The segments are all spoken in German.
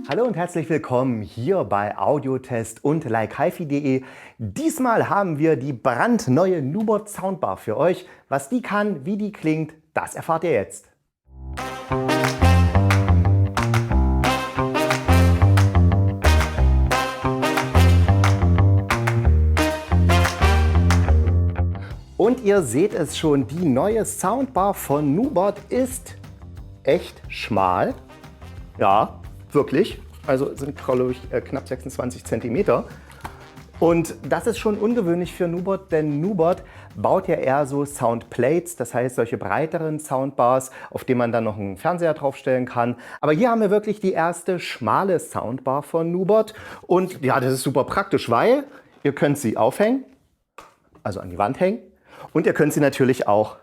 Hallo und herzlich willkommen hier bei Audiotest und LikeHifi.de. Diesmal haben wir die brandneue Nubot Soundbar für euch. Was die kann, wie die klingt, das erfahrt ihr jetzt. Und ihr seht es schon, die neue Soundbar von Nubot ist echt schmal. Ja, wirklich. Also sind, glaube ich, knapp 26 cm. Und das ist schon ungewöhnlich für Nubot, denn Nubot baut ja eher so Soundplates, das heißt solche breiteren Soundbars, auf denen man dann noch einen Fernseher draufstellen kann. Aber hier haben wir wirklich die erste schmale Soundbar von Nubot. Und ja, das ist super praktisch, weil ihr könnt sie aufhängen, also an die Wand hängen. Und ihr könnt sie natürlich auch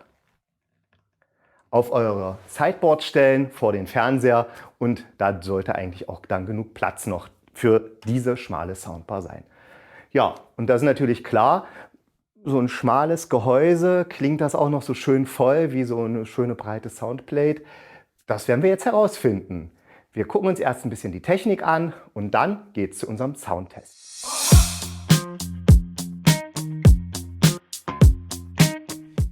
auf eure Sideboard stellen, vor den Fernseher, und da sollte eigentlich auch dann genug Platz noch für diese schmale Soundbar sein. Ja, und das ist natürlich klar, so ein schmales Gehäuse, klingt das auch noch so schön voll wie so eine schöne breite Soundplate? Das werden wir jetzt herausfinden. Wir gucken uns erst ein bisschen die Technik an und dann geht's zu unserem Soundtest.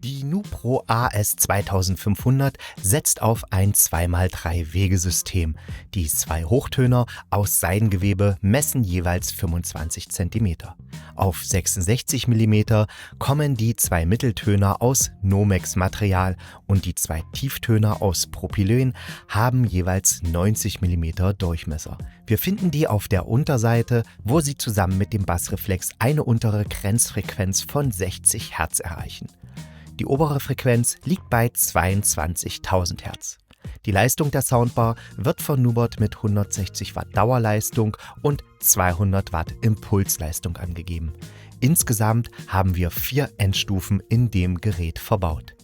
Die NuPro AS 2500 setzt auf ein 2x3-Wegesystem. Die zwei Hochtöner aus Seidengewebe messen jeweils 25 cm. Auf 66 mm kommen die zwei Mitteltöner aus Nomex-Material und die zwei Tieftöner aus Propylen haben jeweils 90 mm Durchmesser. Wir finden die auf der Unterseite, wo sie zusammen mit dem Bassreflex eine untere Grenzfrequenz von 60 Hertz erreichen. Die obere Frequenz liegt bei 22.000 Hertz. Die Leistung der Soundbar wird von Nubot mit 160 Watt Dauerleistung und 200 Watt Impulsleistung angegeben. Insgesamt haben wir 4 Endstufen in dem Gerät verbaut.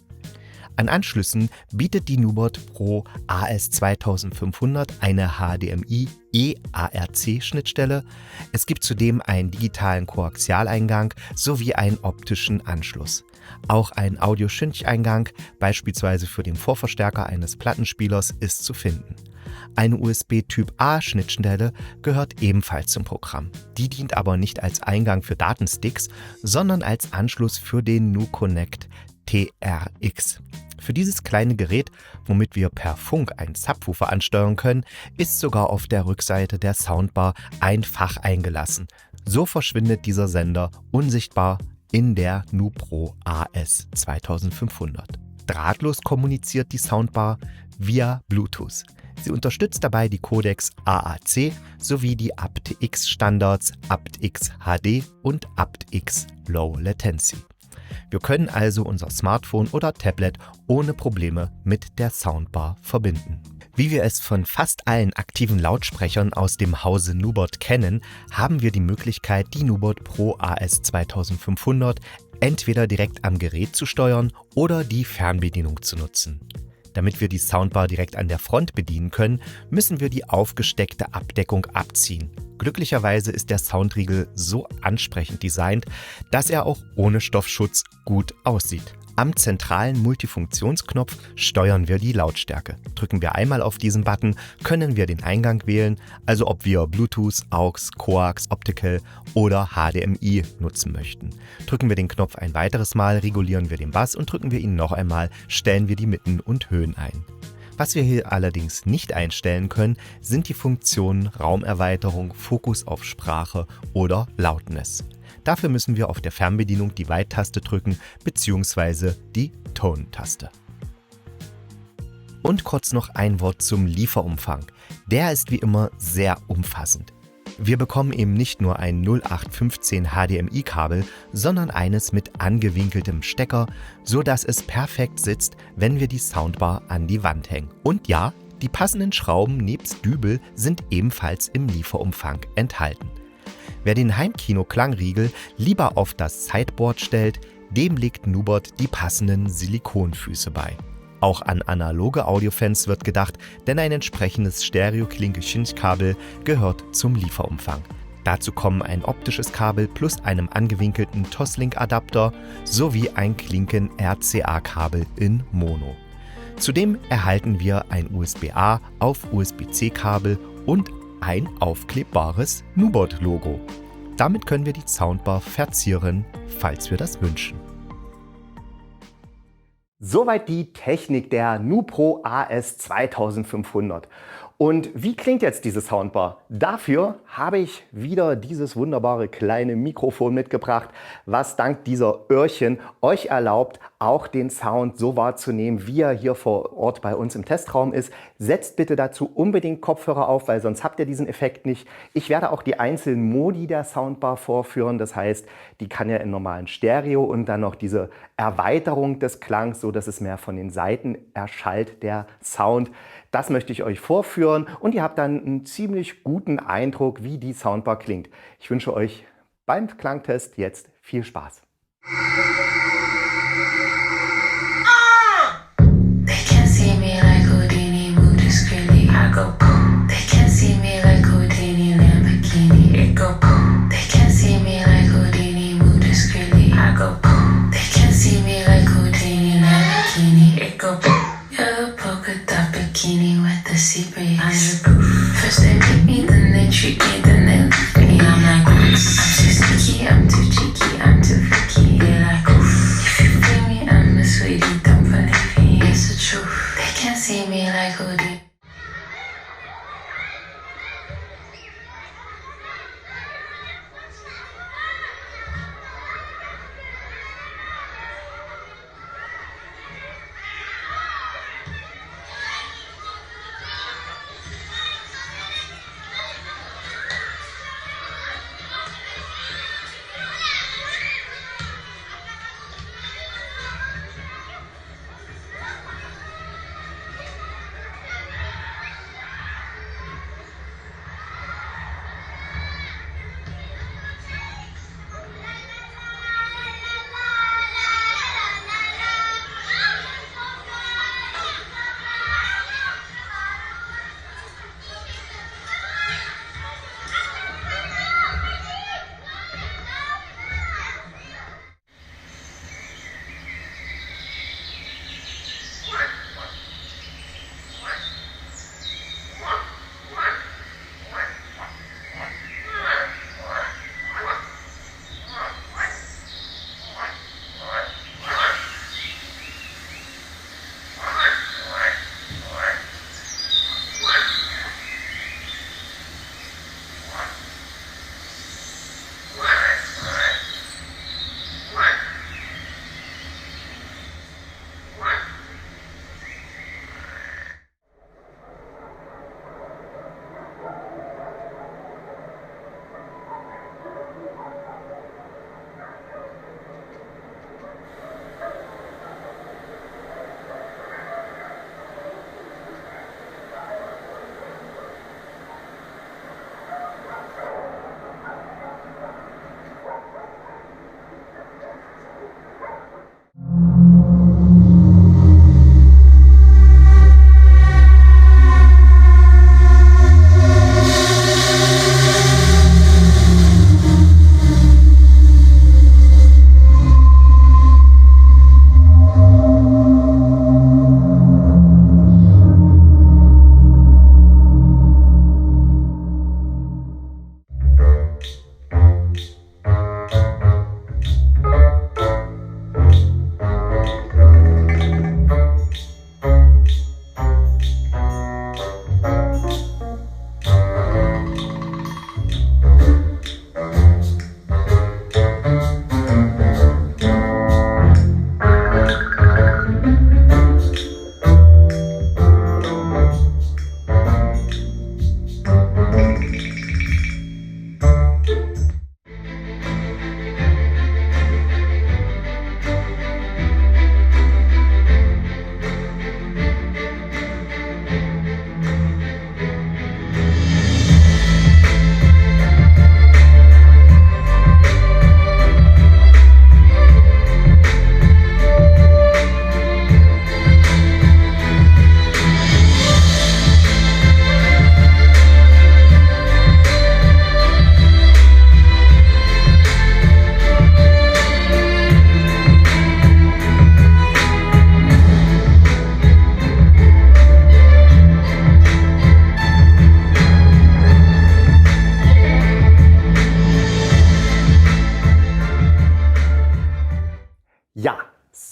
An Anschlüssen bietet die Nubot Pro AS 2500 eine HDMI eARC-Schnittstelle. Es gibt zudem einen digitalen Koaxialeingang sowie einen optischen Anschluss. Auch ein Audio-Sync-Eingang, beispielsweise für den Vorverstärker eines Plattenspielers, ist zu finden. Eine USB-Typ-A-Schnittstelle gehört ebenfalls zum Programm. Die dient aber nicht als Eingang für Datensticks, sondern als Anschluss für den NuConnect TRX. Für dieses kleine Gerät, womit wir per Funk einen Subwoofer ansteuern können, ist sogar auf der Rückseite der Soundbar ein Fach eingelassen. So verschwindet dieser Sender unsichtbar in der NuPro AS 2500. Drahtlos kommuniziert die Soundbar via Bluetooth. Sie unterstützt dabei die Codecs AAC sowie die aptX-Standards aptX HD und aptX Low Latency. Wir können also unser Smartphone oder Tablet ohne Probleme mit der Soundbar verbinden. Wie wir es von fast allen aktiven Lautsprechern aus dem Hause Nubot kennen, haben wir die Möglichkeit, die Nubot Pro AS 2500 entweder direkt am Gerät zu steuern oder die Fernbedienung zu nutzen. Damit wir die Soundbar direkt an der Front bedienen können, müssen wir die aufgesteckte Abdeckung abziehen. Glücklicherweise ist der Soundriegel so ansprechend designt, dass er auch ohne Stoffschutz gut aussieht. Am zentralen Multifunktionsknopf steuern wir die Lautstärke. Drücken wir einmal auf diesen Button, können wir den Eingang wählen, also ob wir Bluetooth, AUX, Coax, Optical oder HDMI nutzen möchten. Drücken wir den Knopf ein weiteres Mal, regulieren wir den Bass und drücken wir ihn noch einmal, stellen wir die Mitten und Höhen ein. Was wir hier allerdings nicht einstellen können, sind die Funktionen Raumerweiterung, Fokus auf Sprache oder Loudness. Dafür müssen wir auf der Fernbedienung die White-Taste drücken bzw. die Tone-Taste. Und kurz noch ein Wort zum Lieferumfang. Der ist wie immer sehr umfassend. Wir bekommen eben nicht nur ein 0815 HDMI-Kabel, sondern eines mit angewinkeltem Stecker, sodass es perfekt sitzt, wenn wir die Soundbar an die Wand hängen. Und ja, die passenden Schrauben nebst Dübel sind ebenfalls im Lieferumfang enthalten. Wer den Heimkino-Klangriegel lieber auf das Sideboard stellt, dem legt Nubot die passenden Silikonfüße bei. Auch an analoge Audiofans wird gedacht, denn ein entsprechendes Stereo-Klinke-Sync-Kabel gehört zum Lieferumfang. Dazu kommen ein optisches Kabel plus einem angewinkelten Toslink-Adapter sowie ein Klinken-RCA-Kabel in Mono. Zudem erhalten wir ein USB-A auf USB-C-Kabel und ein aufklebbares Nubot-Logo. Damit können wir die Soundbar verzieren, falls wir das wünschen. Soweit die Technik der NuPro AS 2500. Und wie klingt jetzt diese Soundbar? Dafür habe ich wieder dieses wunderbare kleine Mikrofon mitgebracht, was dank dieser Öhrchen euch erlaubt, auch den Sound so wahrzunehmen, wie er hier vor Ort bei uns im Testraum ist. Setzt bitte dazu unbedingt Kopfhörer auf, weil sonst habt ihr diesen Effekt nicht. Ich werde auch die einzelnen Modi der Soundbar vorführen. Das heißt, die kann ja in normalen Stereo und dann noch diese Erweiterung des Klangs, so dass es mehr von den Seiten erschallt, der Sound. Das möchte ich euch vorführen und ihr habt dann einen ziemlich guten Eindruck, wie die Soundbar klingt. Ich wünsche euch beim Klangtest jetzt viel Spaß. First they make me, then they treat me, then they leave me. I'm like, oops, I'm too sneaky, I'm too cheeky, I'm too freaky. They're like, oof, if you feel me, I'm a sweetie, don't believe me. It's the truth, they can't see me like Houdini.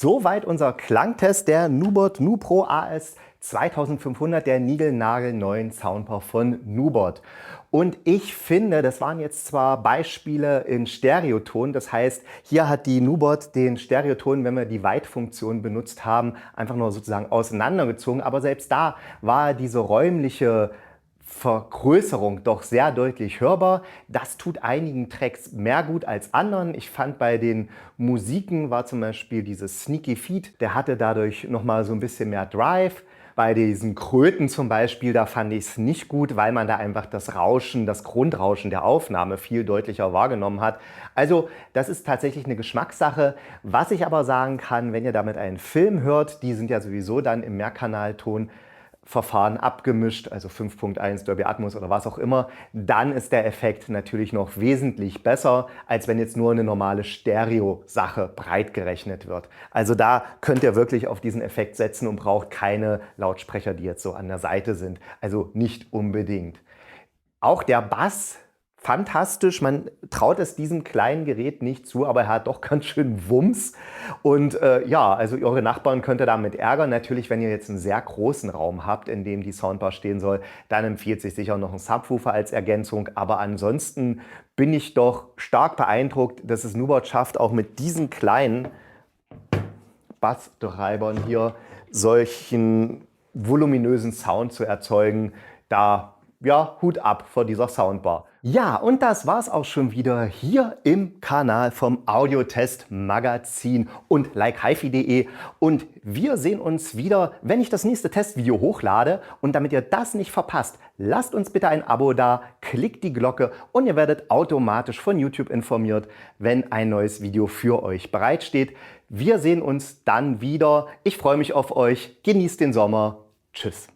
Soweit unser Klangtest der Nubot NuPro AS 2500, der niegelnagelneuen Soundbar von Nubot. Und ich finde, das waren jetzt zwar Beispiele in Stereoton, das heißt, hier hat die Nubot den Stereoton, wenn wir die Weitfunktion benutzt haben, einfach nur sozusagen auseinandergezogen. Aber selbst da war diese räumliche Vergrößerung doch sehr deutlich hörbar. Das tut einigen Tracks mehr gut als anderen. Ich fand, bei den Musiken war zum Beispiel dieses Sneaky Feed, der hatte dadurch nochmal so ein bisschen mehr Drive. Bei diesen Kröten zum Beispiel, da fand ich es nicht gut, weil man da einfach das Rauschen, das Grundrauschen der Aufnahme viel deutlicher wahrgenommen hat. Also das ist tatsächlich eine Geschmackssache. Was ich aber sagen kann, wenn ihr damit einen Film hört, die sind ja sowieso dann im Mehrkanalton Verfahren abgemischt, also 5.1 Dolby Atmos oder was auch immer, dann ist der Effekt natürlich noch wesentlich besser, als wenn jetzt nur eine normale Stereo-Sache breit gerechnet wird. Also da könnt ihr wirklich auf diesen Effekt setzen und braucht keine Lautsprecher, die jetzt so an der Seite sind. Also nicht unbedingt. Auch der Bass, fantastisch, man traut es diesem kleinen Gerät nicht zu, aber er hat doch ganz schön Wumms. Und ja, also eure Nachbarn könnt ihr damit ärgern. Natürlich, wenn ihr jetzt einen sehr großen Raum habt, in dem die Soundbar stehen soll, dann empfiehlt sich sicher noch ein Subwoofer als Ergänzung. Aber ansonsten bin ich doch stark beeindruckt, dass es Nubot schafft, auch mit diesen kleinen Basstreibern hier solchen voluminösen Sound zu erzeugen. Da ja, Hut ab vor dieser Soundbar. Ja, und das war's auch schon wieder hier im Kanal vom Audiotest Magazin und likehaifi.de. Und wir sehen uns wieder, wenn ich das nächste Testvideo hochlade. Und damit ihr das nicht verpasst, lasst uns bitte ein Abo da, klickt die Glocke und ihr werdet automatisch von YouTube informiert, wenn ein neues Video für euch bereitsteht. Wir sehen uns dann wieder. Ich freue mich auf euch. Genießt den Sommer. Tschüss.